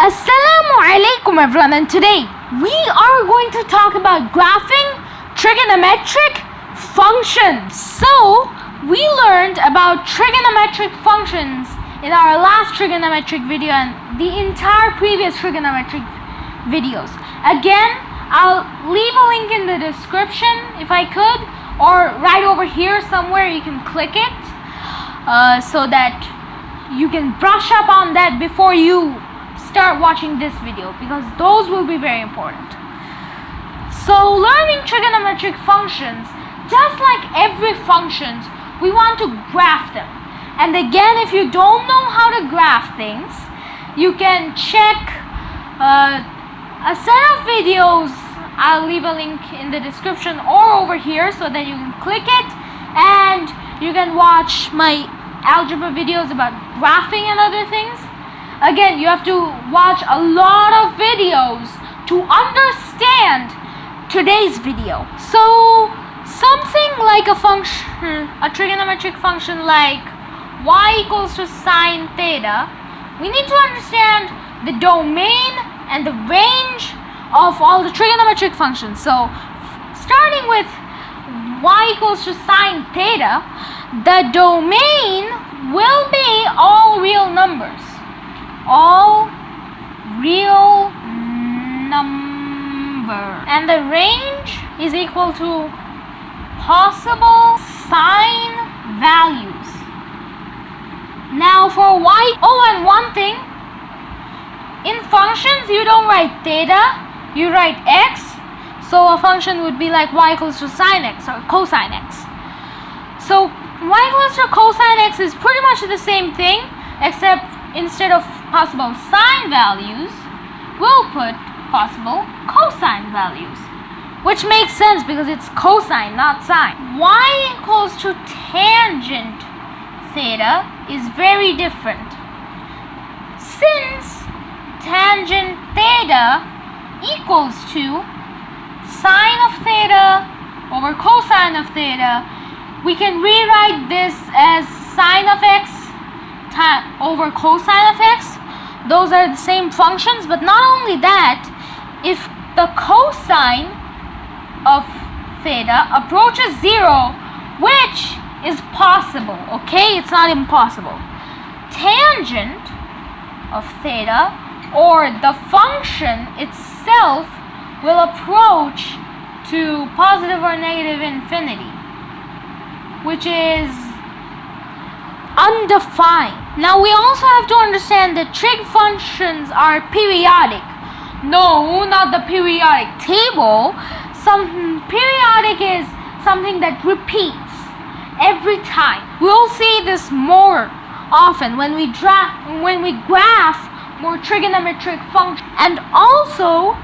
Assalamu alaikum everyone, and today we are going to talk about graphing trigonometric functions. So we learned about trigonometric functions in our last trigonometric video and the entire previous trigonometric videos. Again, I'll leave a link in the description if I could, or right over here somewhere you can click it so that you can brush up on that before you start watching this video, because those will be very important. So learning trigonometric functions, just like every functions, we want to graph them. And again, if you don't know how to graph things, you can check a set of videos. I'll leave a link in the description or over here so that you can click it and you can watch my algebra videos about graphing and other things. Again, you have to watch a lot of videos to understand today's video. So something like a function, a trigonometric function like y equals to sine theta, we need to understand the domain and the range of all the trigonometric functions. So starting with y equals to sine theta, the domain will be all real numbers. All real number, and the range is equal to possible sine values. Now for y, and one thing, in functions you don't write theta, you write x. So a function would be like y equals to sine x or cosine x. So y equals to cosine x is pretty much the same thing, except instead of possible sine values, we'll put possible cosine values, which makes sense because it's cosine, not sine. Y equals to tangent theta is very different. Since tangent theta equals to sine of theta over cosine of theta, we can rewrite this as sine of x over cosine of x. Those are the same functions, but not only that, if the cosine of theta approaches 0, which is possible, okay, it's not impossible, tangent of theta or the function itself will approach to positive or negative infinity, which is undefined. Now we also have to understand that trig functions are periodic. No, not the periodic table. Periodic is something that repeats every time. We'll see this more often when we graph more trigonometric functions. And also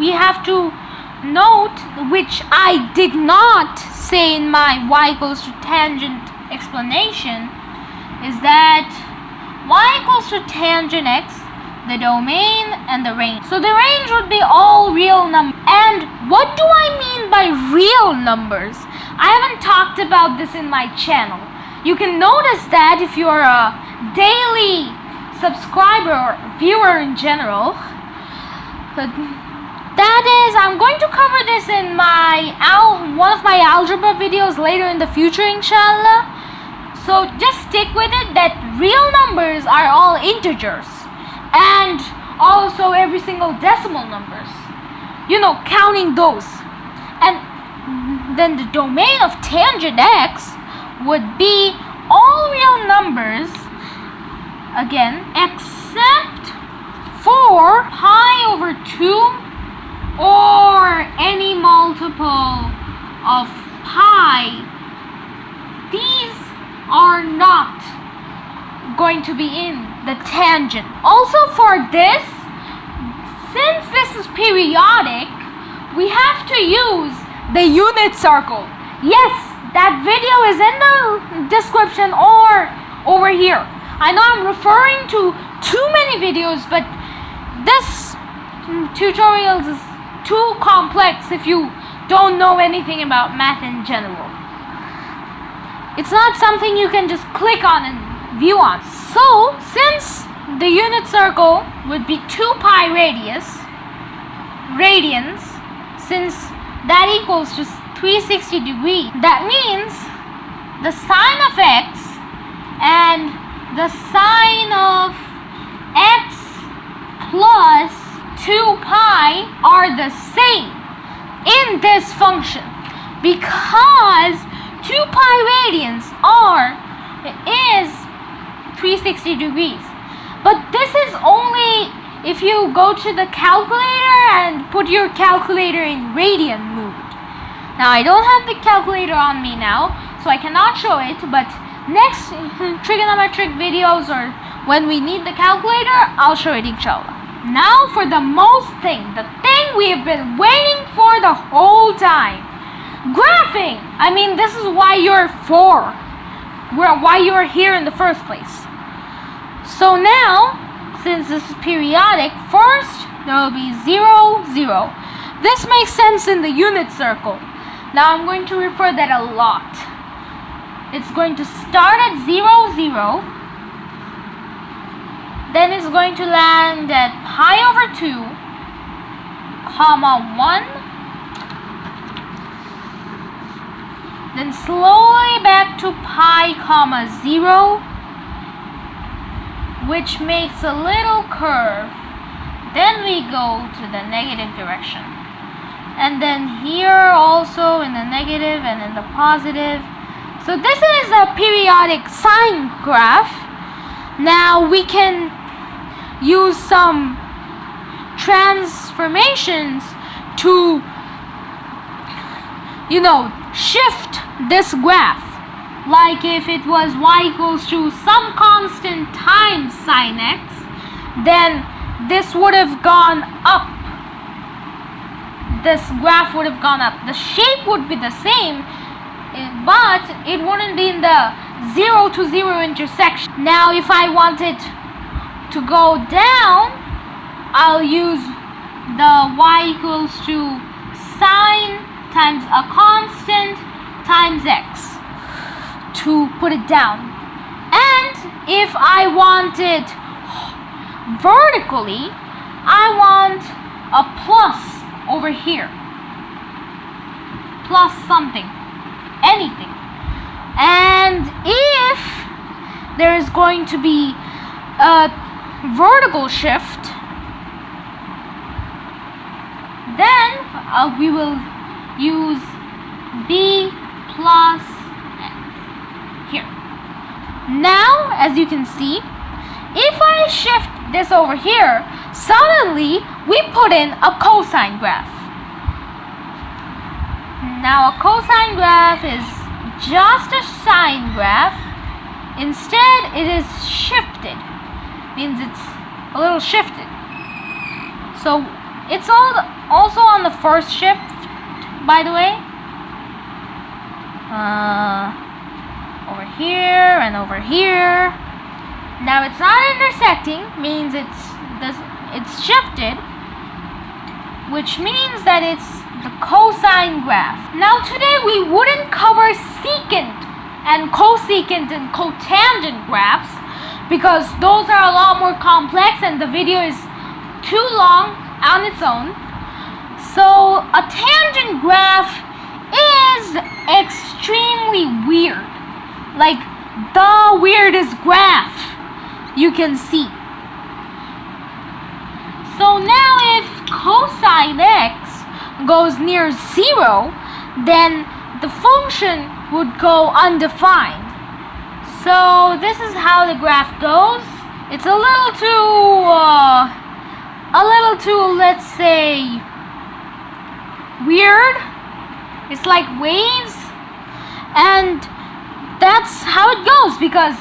we have to note, which I did not say in my y equals to tangent explanation, is that y equals to tangent x, the domain and the range. So the range would be all real numbers. And what do I mean by real numbers? I haven't talked about this in my channel. You can notice that if you're a daily subscriber or viewer in general. That is, I'm going to cover this in my one of my algebra videos later in the future, inshallah. So just stick with it that real numbers are all integers, and also every single decimal numbers, you know, counting those. And then the domain of tangent x would be all real numbers, again, except for pi over 2 or any multiple of pi. These are not going to be in the tangent. Also for this, since this is periodic, we have to use the unit circle. Yes, that video is in the description or over here. I know I'm referring to too many videos, but this tutorial is too complex if you don't know anything about math in general. It's not something you can just click on and view on. So since the unit circle would be 2 pi radians, since that equals to 360 degrees. That means the sine of x and the sine of x plus 2 pi are the same in this function, because 2 pi radians is 360 degrees. But this is only if you go to the calculator and put your calculator in radian mode. Now I don't have the calculator on me now, so I cannot show it, but next trigonometric videos or when we need the calculator, I'll show it inshallah. Now for the the thing we have been waiting for the whole time. Graphing! I mean, this is why you're why you're here in the first place. So now, since this is periodic, first there will be 0, 0. This makes sense in the unit circle. Now I'm going to refer that a lot. It's going to start at 0, 0. Then it's going to land at pi over 2, comma 1. Then slowly back to pi, comma 0, which makes a little curve. Then we go to the negative direction. And then here also in the negative and in the positive. So this is a periodic sine graph. Now we can use some transformations to, shift this graph. Like if it was y equals to some constant times sine x, then this would have gone up. This graph would have gone up. The shape would be the same, but it wouldn't be in the 0 to 0 intersection. Now if I wanted to go down, I'll use the y equals to sine times a constant times x to put it down. And if I want it vertically, I want a plus over here, plus something, anything. And if there is going to be a vertical shift, then we will use b plus x here. Now, as you can see, if I shift this over here, suddenly we put in a cosine graph. Now a cosine graph is just a sine graph. Instead, it is shifted. Means it's a little shifted. So it's also on the first shift, by the way. Over here and over here. Now it's not intersecting, means it's shifted, which means that it's the cosine graph. Now today we wouldn't cover secant and cosecant and cotangent graphs, because those are a lot more complex and the video is too long on its own. So a tangent graph is extremely weird, like the weirdest graph you can see. So now if cosine x goes near 0, then the function would go undefined. So this is how the graph goes. It's a little too, let's say, weird. It's like waves, and that's how it goes, because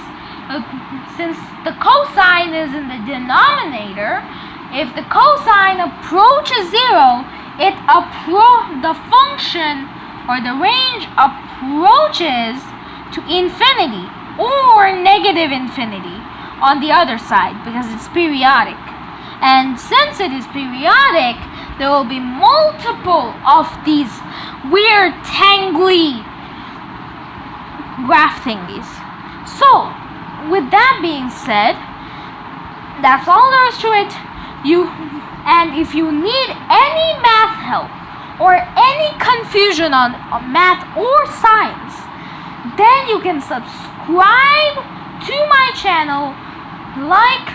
since the cosine is in the denominator, if the cosine approaches 0, the function or the range approaches to infinity or negative infinity on the other side, because it's periodic. And since it is periodic, there will be multiple of these weird tangly graph thingies. So with that being said, that's all there is to it. And if you need any math help or any confusion on math or science, then you can subscribe to my channel, like,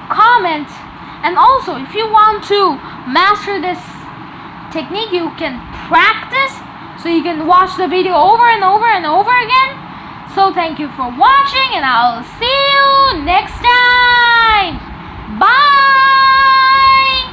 comment, and also if you want to master this technique, you can practice, so you can watch the video over and over and over again. So thank you for watching, and I'll see you next time. Bye.